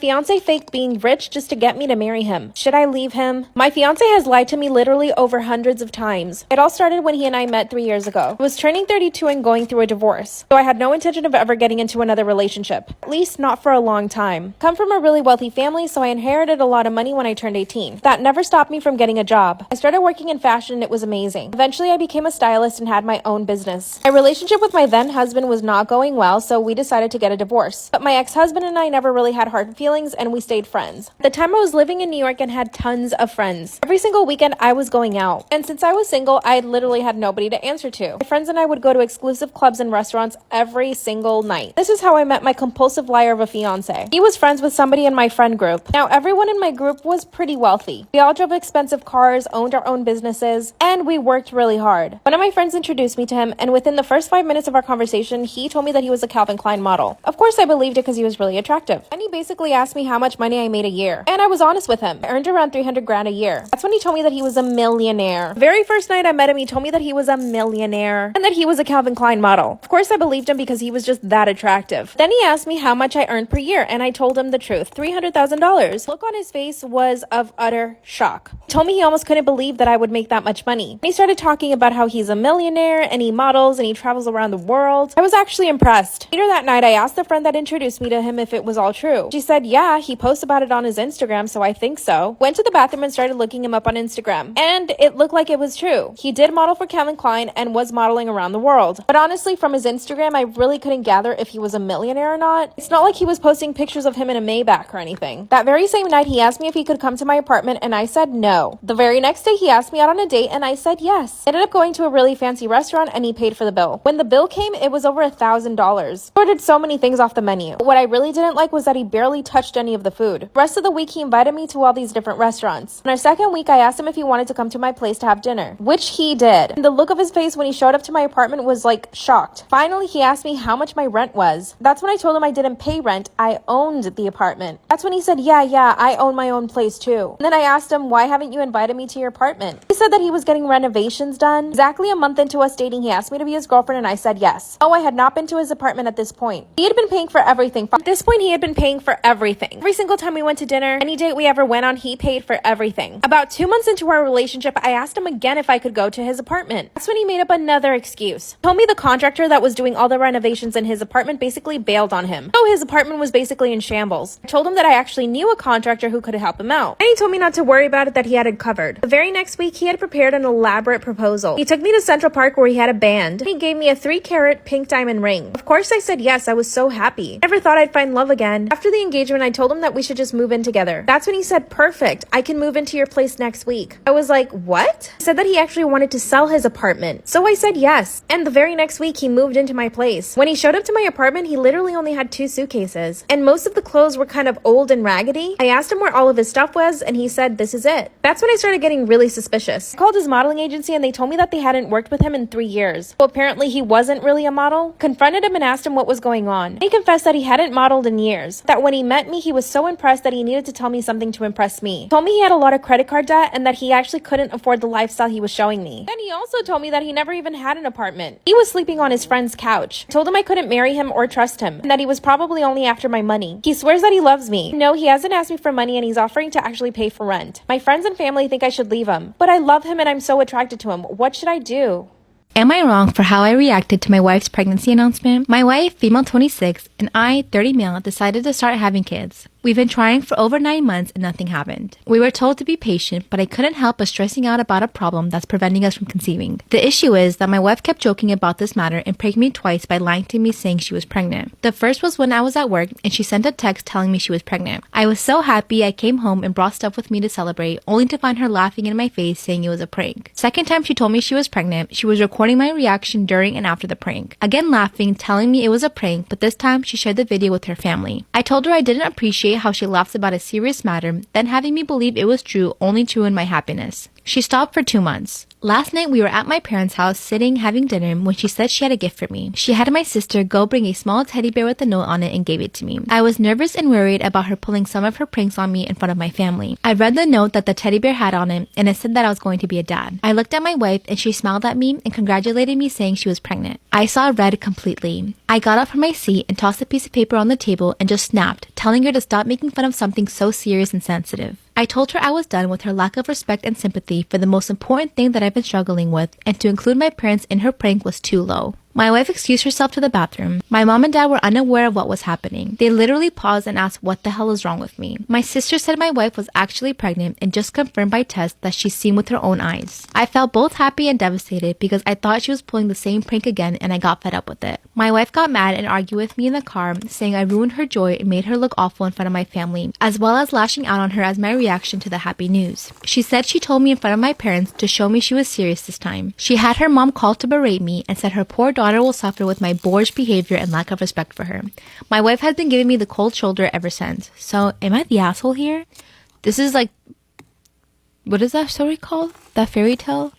fiancé faked being rich just to get me to marry him. Should I leave him? My fiancé has lied to me literally over hundreds of times. It all started when he and I met 3 years ago. I was turning 32 and going through a divorce, so I had no intention of ever getting into another relationship. At least not for a long time. Come from a really wealthy family, so I inherited a lot of money when I turned 18. That never stopped me from getting a job. I started working in fashion and it was amazing. Eventually, I became a stylist and had my own business. My relationship with my then husband was not going well, so we decided to get a divorce. But my ex-husband and I never really had hard feelings and we stayed friends. At the time, I was living in New York and had tons of friends. Every single weekend, I was going out. And since I was single, I literally had nobody to answer to. My friends and I would go to exclusive clubs and restaurants every single night. This is how I met my compulsive liar of a fiance. He was friends with somebody in my friend group. Now, everyone in my group was pretty wealthy. We all drove expensive cars, owned our own businesses, and we worked really hard. One of my friends introduced me to him, and within the first 5 minutes of our conversation, he told me that he was a Calvin Klein model. Of course, I believed it because he was really attractive. And he basically asked me how much money I made a year. And I was honest with him. I earned around 300 grand a year. That's when he told me that he was a millionaire. The very first night I met him, he told me that he was a millionaire and that he was a Calvin Klein model. Of course, I believed him because he was just that attractive. Then he asked me how much I earned per year, and I told him the truth, $300,000. The look on his face was of utter shock. He told me he almost couldn't believe that I would make that much money. And he started talking about how he's a millionaire and he models and he travels around the world. I was actually impressed. Later that night, I asked the friend that introduced me to him if it was all true. She said, yeah, he posts about it on his Instagram, so I think so. Went to the bathroom and started looking him up on Instagram. And it looked like it was true. He did model for Calvin Klein and was modeling around the world. But honestly, from his Instagram, I really couldn't gather if he was a millionaire or not. It's not like he was posting pictures of him in a Maybach or anything. That very same night, he asked me if he could come to my apartment and I said no. The very next day, he asked me out on a date and I said yes. I ended up going to a really fancy restaurant and he paid for the bill. When the bill came, it was over $1,000. He ordered so many things off the menu. What I really didn't like was that he barely touched any of the food. The rest of the week, he invited me to all these different restaurants. On our second week, I asked him if he wanted to come to my place to have dinner, which he did. And the look of his face when he showed up to my apartment was like shocked. Finally, he asked me how much my rent was. That's when I told him I didn't pay rent. I owned the apartment. That's when he said, yeah, I own my own place too. And then I asked him, why haven't you invited me to your apartment? He said that he was getting renovations done. Exactly a month into us dating, he asked me to be his girlfriend and I said yes. Oh, I had not been to his apartment at this point. He had been paying for everything. At this point, he had been paying for everything. Every single time we went to dinner, any date we ever went on, he paid for everything. About 2 months into our relationship, I asked him again if I could go to his apartment. That's when he made up another excuse. He told me the contractor that was doing all the renovations in his apartment basically bailed on him. So his apartment was basically in shambles. I told him that I actually knew a contractor who could help him out. And he told me not to worry about it, that he had it covered. The very next week, he had prepared an elaborate proposal. He took me to Central Park where he had a band. He gave me a 3-carat pink diamond ring. Of course, I said yes. I was so happy. I never thought I'd find love again. After the engagement, I told him that we should just move in together. That's when he said, perfect. I can move into your place next week. I was like, what? He said that he actually wanted to sell his apartment. So I said yes. And the very next week, he moved into my place. When he showed up to my apartment, he literally only had 2 suitcases. And most of the clothes were kind of old and raggedy. I asked him where all of his stuff was, and he said, this is it. That's when I started getting really suspicious. I called his modeling agency, and they told me that they hadn't worked with him in 3 years. So apparently, he wasn't really a model. Confronted him and asked him what was going on. He confessed that he hadn't modeled in years. That when he met me, he was so impressed that he needed to tell me something to impress me. He told me he had a lot of credit card debt and that he actually couldn't afford the lifestyle he was showing me. Then he also told me that he never even had an apartment. He was sleeping on his friend's couch. I told him I couldn't marry him or trust him, and that he was probably only after my money. He swears that he loves me. No, he hasn't asked me for money and he's offering to actually pay for rent. My friends and family think I should leave him, but I love him and I'm so attracted to him. What should I do? Am I wrong for how I reacted to my wife's pregnancy announcement? My wife, female 26, and I, 30 male, decided to start having kids. We've been trying for over 9 months and nothing happened. We were told to be patient, but I couldn't help but stressing out about a problem that's preventing us from conceiving. The issue is that my wife kept joking about this matter and pranked me twice by lying to me saying she was pregnant. The first was when I was at work and she sent a text telling me she was pregnant. I was so happy I came home and brought stuff with me to celebrate, only to find her laughing in my face saying it was a prank. Second time she told me she was pregnant, she was recording my reaction during and after the prank. Again laughing, telling me it was a prank, but this time she shared the video with her family. I told her I didn't appreciate how she laughs about a serious matter, then having me believe it was true only to ruin my happiness. She stopped for 2 months. Last night we were at my parents' house sitting having dinner when she said she had a gift for me. She had my sister go bring a small teddy bear with a note on it and gave it to me. I was nervous and worried about her pulling some of her pranks on me in front of my family. I read the note that the teddy bear had on it, and it said that I was going to be a dad. I looked at my wife and she smiled at me and congratulated me, saying she was pregnant. I saw red completely. I got up from my seat and tossed a piece of paper on the table and just snapped, telling her to stop making fun of something so serious and sensitive. I told her I was done with her lack of respect and sympathy for the most important thing that I've been struggling with, and to include my parents in her prank was too low. My wife excused herself to the bathroom. My mom and dad were unaware of what was happening. They literally paused and asked what the hell is wrong with me. My sister said my wife was actually pregnant and just confirmed by tests that she's seen with her own eyes. I felt both happy and devastated because I thought she was pulling the same prank again, and I got fed up with it. My wife got mad and argued with me in the car, saying I ruined her joy and made her look awful in front of my family, as well as lashing out on her as my reaction to the happy news. She said she told me in front of my parents to show me she was serious this time. She had her mom call to berate me and said her poor daughter will suffer with my boorish behavior and lack of respect for her. My wife has been giving me the cold shoulder ever since. So, am I the asshole here? This is like, what is that story called? That fairy tale?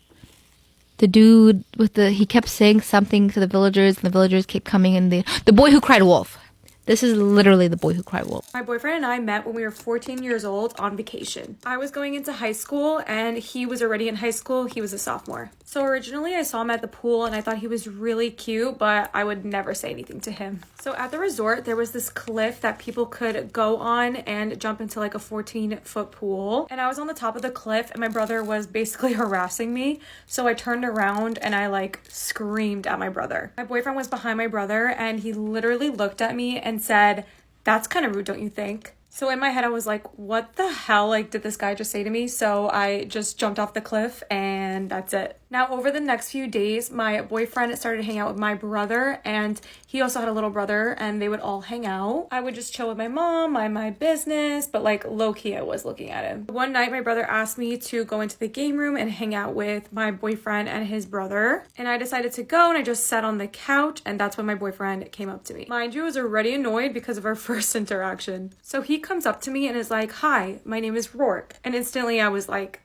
The dude with he kept saying something to the villagers, and the villagers kept coming, and the boy who cried wolf. This is literally the boy who cried wolf. My boyfriend and I met when we were 14 years old on vacation. I was going into high school and he was already in high school. He was a sophomore. So originally I saw him at the pool and I thought he was really cute, but I would never say anything to him. So at the resort, there was this cliff that people could go on and jump into like a 14-foot pool. And I was on the top of the cliff and my brother was basically harassing me. So I turned around and I like screamed at my brother. My boyfriend was behind my brother and he literally looked at me and said, "That's kind of rude, don't you think?" So in my head, I was like, what the hell, like, did this guy just say to me? So I just jumped off the cliff and that's it. Now, over the next few days, my boyfriend started hanging out with my brother, and he also had a little brother, and they would all hang out. I would just chill with my mom, mind my business, but like low-key, I was looking at him. One night, my brother asked me to go into the game room and hang out with my boyfriend and his brother, and I decided to go, and I just sat on the couch, and that's when my boyfriend came up to me. Mind you, I was already annoyed because of our first interaction. So he comes up to me and is like, "Hi, my name is Rourke," and instantly I was like,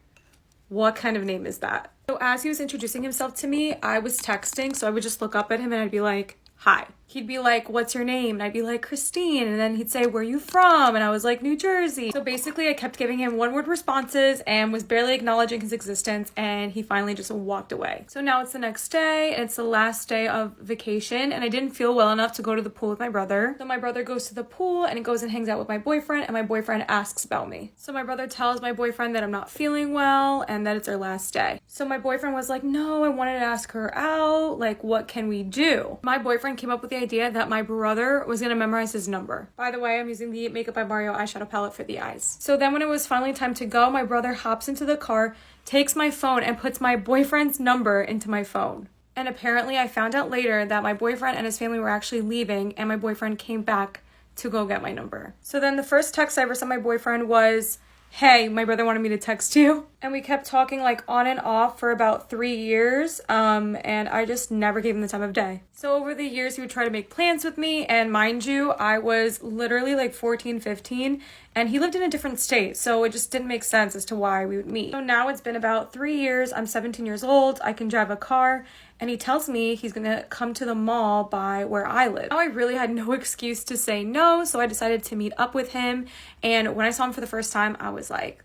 what kind of name is that? So as he was introducing himself to me, I was texting, so I would just look up at him and I'd be like, "Hi." He'd be like, "What's your name?" And I'd be like, "Christine." And then he'd say, "Where are you from?" And I was like, "New Jersey." So basically I kept giving him one-word responses and was barely acknowledging his existence, and he finally just walked away. So now it's the next day and it's the last day of vacation, and I didn't feel well enough to go to the pool with my brother. So my brother goes to the pool and goes and hangs out with my boyfriend, and my boyfriend asks about me. So my brother tells my boyfriend that I'm not feeling well and that it's our last day. So my boyfriend was like, "No, I wanted to ask her out. Like, what can we do?" My boyfriend came up with the idea that my brother was going to memorize his number. By the way, I'm using the Makeup by Mario eyeshadow palette for the eyes. So then when it was finally time to go, my brother hops into the car, takes my phone, and puts my boyfriend's number into my phone. And apparently I found out later that my boyfriend and his family were actually leaving, and my boyfriend came back to go get my number. So then the first text I ever sent my boyfriend was, "Hey, my brother wanted me to text you." And we kept talking like on and off for about 3 years, and I just never gave him the time of day. So over the years, he would try to make plans with me, and mind you, I was literally like 14, 15, and he lived in a different state, so it just didn't make sense as to why we would meet. So now it's been about 3 years, I'm 17 years old, I can drive a car, and he tells me he's gonna come to the mall by where I live. Now I really had no excuse to say no, so I decided to meet up with him, and when I saw him for the first time, I was like,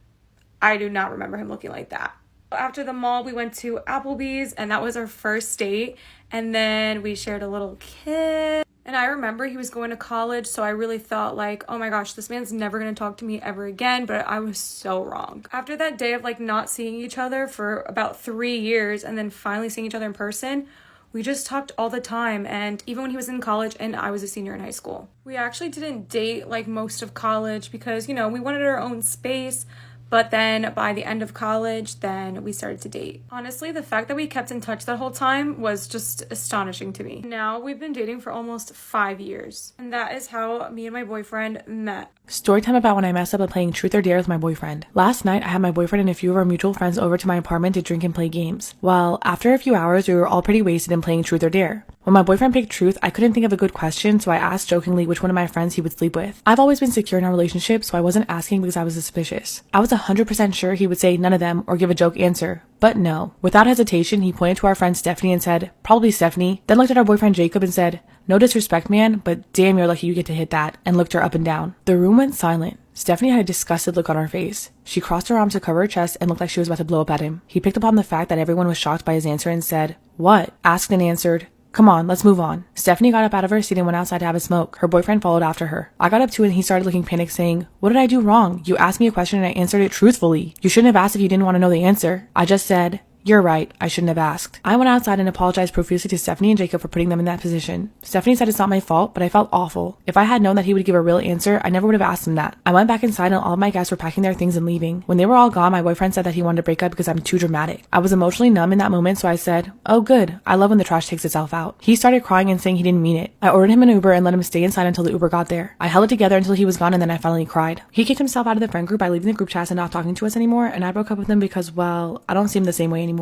I do not remember him looking like that. After the mall, we went to Applebee's, and that was our first date, and then we shared a little kiss. And I remember he was going to college, so I really thought like, oh my gosh, this man's never gonna talk to me ever again, but I was so wrong. After that day of like not seeing each other for about 3 years and then finally seeing each other in person, we just talked all the time, and even when he was in college and I was a senior in high school. We actually didn't date like most of college because, you know, we wanted our own space. But then by the end of college, then we started to date. Honestly, the fact that we kept in touch that whole time was just astonishing to me. Now we've been dating for almost 5 years. And that is how me and my boyfriend met. Story time about when I messed up at playing Truth or Dare with my boyfriend. Last night, I had my boyfriend and a few of our mutual friends over to my apartment to drink and play games. Well, after a few hours, we were all pretty wasted and playing Truth or Dare. When my boyfriend picked Truth, I couldn't think of a good question, so I asked jokingly which one of my friends he would sleep with. I've always been secure in our relationship, so I wasn't asking because I was suspicious. I was 100% sure he would say none of them or give a joke answer, But no. Without hesitation, he pointed to our friend Stephanie and said, "Probably Stephanie," then looked at our boyfriend Jacob and said, "No disrespect, man, but damn, you're lucky you get to hit that," and looked her up and down. The room went silent. Stephanie had a disgusted look on her face. She crossed her arms to cover her chest and looked like she was about to blow up at him. He picked up on the fact that everyone was shocked by his answer and said, "What?" Asked and answered, "Come on, let's move on." Stephanie got up out of her seat and went outside to have a smoke. Her boyfriend followed after her. I got up too and he started looking panicked, saying, "What did I do wrong? You asked me a question and I answered it truthfully. You shouldn't have asked if you didn't want to know the answer." I just said, "You're right, I shouldn't have asked." I went outside and apologized profusely to Stephanie and Jacob for putting them in that position. Stephanie said it's not my fault, but I felt awful. If I had known that he would give a real answer, I never would have asked him that. I went back inside and all of my guests were packing their things and leaving. When they were all gone, my boyfriend said that he wanted to break up because I'm too dramatic. I was emotionally numb in that moment, so I said, "Oh good, I love when the trash takes itself out." He started crying and saying he didn't mean it. I ordered him an Uber and let him stay inside until the Uber got there. I held it together until he was gone and then I finally cried. He kicked himself out of the friend group by leaving the group chats and not talking to us anymore, and I broke up with him because, well, I don't see him the same way anymore.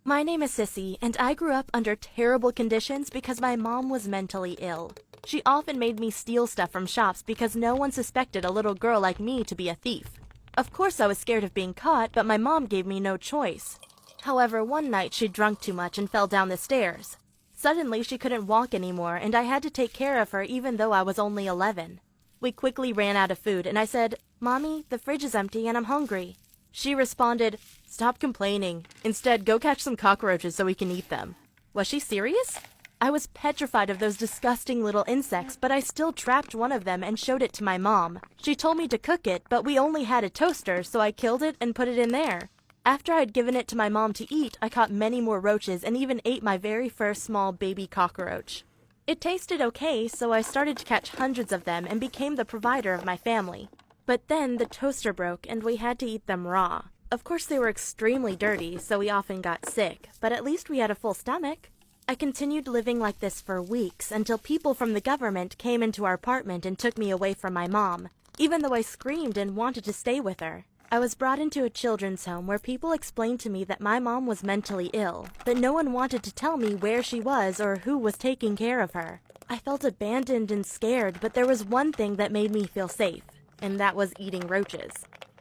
My name is Sissy, and I grew up under terrible conditions because my mom was mentally ill. She often made me steal stuff from shops because no one suspected a little girl like me to be a thief. Of course I was scared of being caught, but my mom gave me no choice. However, one night she drank too much and fell down the stairs. Suddenly she couldn't walk anymore, and I had to take care of her even though I was only 11. We quickly ran out of food, and I said, "Mommy, the fridge is empty and I'm hungry." She responded, "Stop complaining. Instead, go catch some cockroaches so we can eat them." Was she serious? I was petrified of those disgusting little insects, but I still trapped one of them and showed it to my mom. She told me to cook it, but we only had a toaster, so I killed it and put it in there. After I'd given it to my mom to eat, I caught many more roaches and even ate my very first small baby cockroach. It tasted okay, so I started to catch hundreds of them and became the provider of my family. But then the toaster broke and we had to eat them raw. Of course they were extremely dirty, so we often got sick, but at least we had a full stomach. I continued living like this for weeks until people from the government came into our apartment and took me away from my mom, even though I screamed and wanted to stay with her. I was brought into a children's home where people explained to me that my mom was mentally ill, but no one wanted to tell me where she was or who was taking care of her. I felt abandoned and scared, but there was one thing that made me feel safe, and that was eating roaches.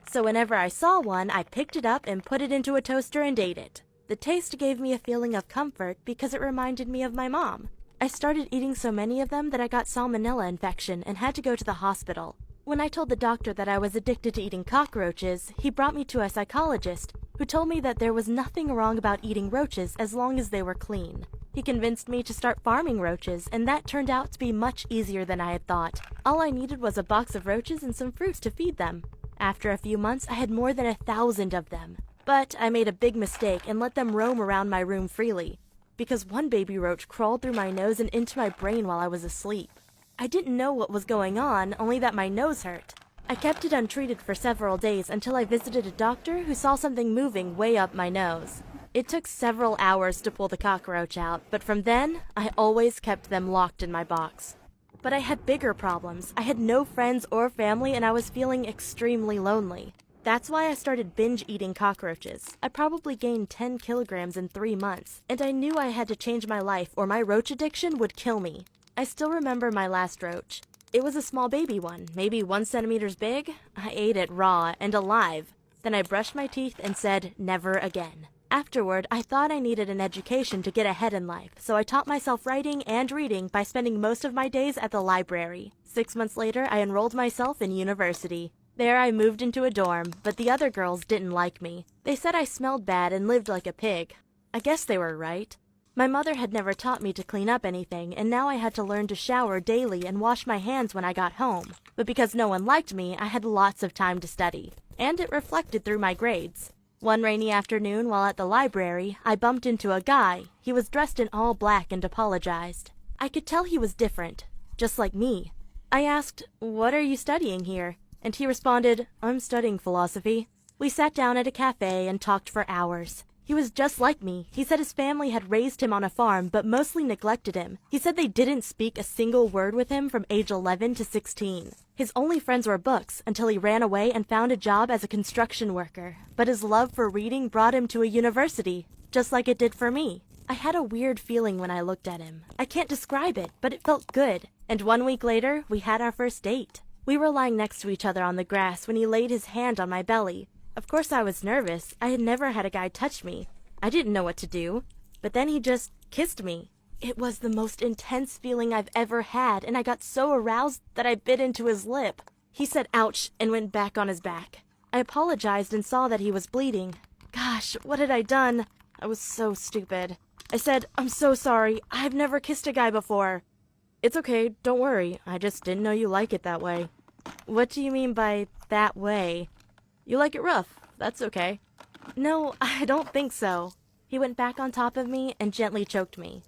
So whenever I saw one, I picked it up and put it into a toaster and ate it. The taste gave me a feeling of comfort because it reminded me of my mom. I started eating so many of them that I got salmonella infection and had to go to the hospital. When I told the doctor that I was addicted to eating cockroaches, he brought me to a psychologist who told me that there was nothing wrong about eating roaches as long as they were clean. He convinced me to start farming roaches, and that turned out to be much easier than I had thought. All I needed was a box of roaches and some fruits to feed them. After a few months, I had more than 1,000 of them. But I made a big mistake and let them roam around my room freely, because one baby roach crawled through my nose and into my brain while I was asleep. I didn't know what was going on, only that my nose hurt. I kept it untreated for several days until I visited a doctor who saw something moving way up my nose. It took several hours to pull the cockroach out, but from then, I always kept them locked in my box. But I had bigger problems. I had no friends or family, and I was feeling extremely lonely. That's why I started binge eating cockroaches. I probably gained 10 kilograms in 3 months, and I knew I had to change my life or my roach addiction would kill me. I still remember my last roach. It was a small baby one, maybe 1 centimeter big. I ate it raw and alive. Then I brushed my teeth and said, never again. Afterward, I thought I needed an education to get ahead in life, so I taught myself writing and reading by spending most of my days at the library. 6 months later, I enrolled myself in university. There I moved into a dorm, but the other girls didn't like me. They said I smelled bad and lived like a pig. I guess they were right. My mother had never taught me to clean up anything, and now I had to learn to shower daily and wash my hands when I got home. But because no one liked me, I had lots of time to study, and it reflected through my grades. One rainy afternoon while at the library, I bumped into a guy. He was dressed in all black and apologized. I could tell he was different, just like me. I asked, "What are you studying here?" And he responded, "I'm studying philosophy." We sat down at a cafe and talked for hours. He was just like me. He said his family had raised him on a farm, but mostly neglected him. He said they didn't speak a single word with him from age 11 to 16. His only friends were books until he ran away and found a job as a construction worker. But his love for reading brought him to a university, just like it did for me. I had a weird feeling when I looked at him. I can't describe it, but it felt good. And 1 week later, we had our first date. We were lying next to each other on the grass when he laid his hand on my belly. Of course I was nervous. I had never had a guy touch me. I didn't know what to do. But then he just kissed me. It was the most intense feeling I've ever had, and I got so aroused that I bit into his lip. He said ouch and went back on his back. I apologized and saw that he was bleeding. Gosh, what had I done? I was so stupid. I said, I'm so sorry. I've never kissed a guy before. It's okay, don't worry. I just didn't know you like it that way. What do you mean by that way? You like it rough. That's okay. No, I don't think so. He went back on top of me and gently choked me.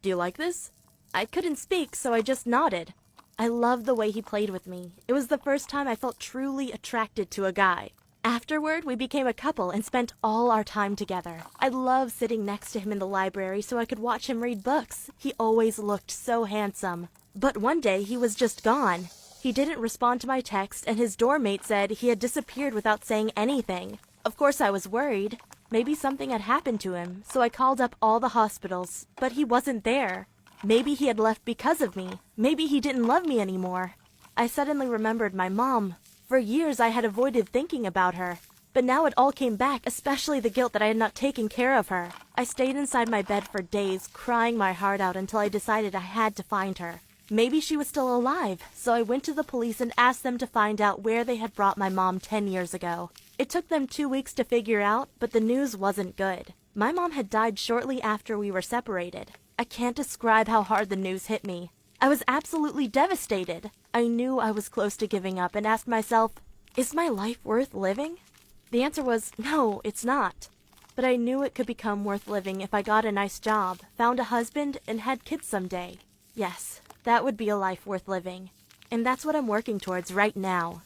Do you like this? I couldn't speak, so I just nodded. I loved the way he played with me. It was the first time I felt truly attracted to a guy. Afterward, we became a couple and spent all our time together. I loved sitting next to him in the library so I could watch him read books. He always looked so handsome. But one day, he was just gone. He didn't respond to my text, and his doormate said he had disappeared without saying anything. Of course, I was worried. Maybe something had happened to him, so I called up all the hospitals, but he wasn't there. Maybe he had left because of me. Maybe he didn't love me anymore. I suddenly remembered my mom. For years I had avoided thinking about her, but now it all came back, especially the guilt that I had not taken care of her. I stayed inside my bed for days, crying my heart out until I decided I had to find her. Maybe she was still alive, so I went to the police and asked them to find out where they had brought my mom 10 years ago. It took them 2 weeks to figure out, but the news wasn't good. My mom had died shortly after we were separated. I can't describe how hard the news hit me. I was absolutely devastated. I knew I was close to giving up and asked myself, is my life worth living? The answer was, no, it's not. But I knew it could become worth living if I got a nice job, found a husband, and had kids someday. Yes, that would be a life worth living. And that's what I'm working towards right now.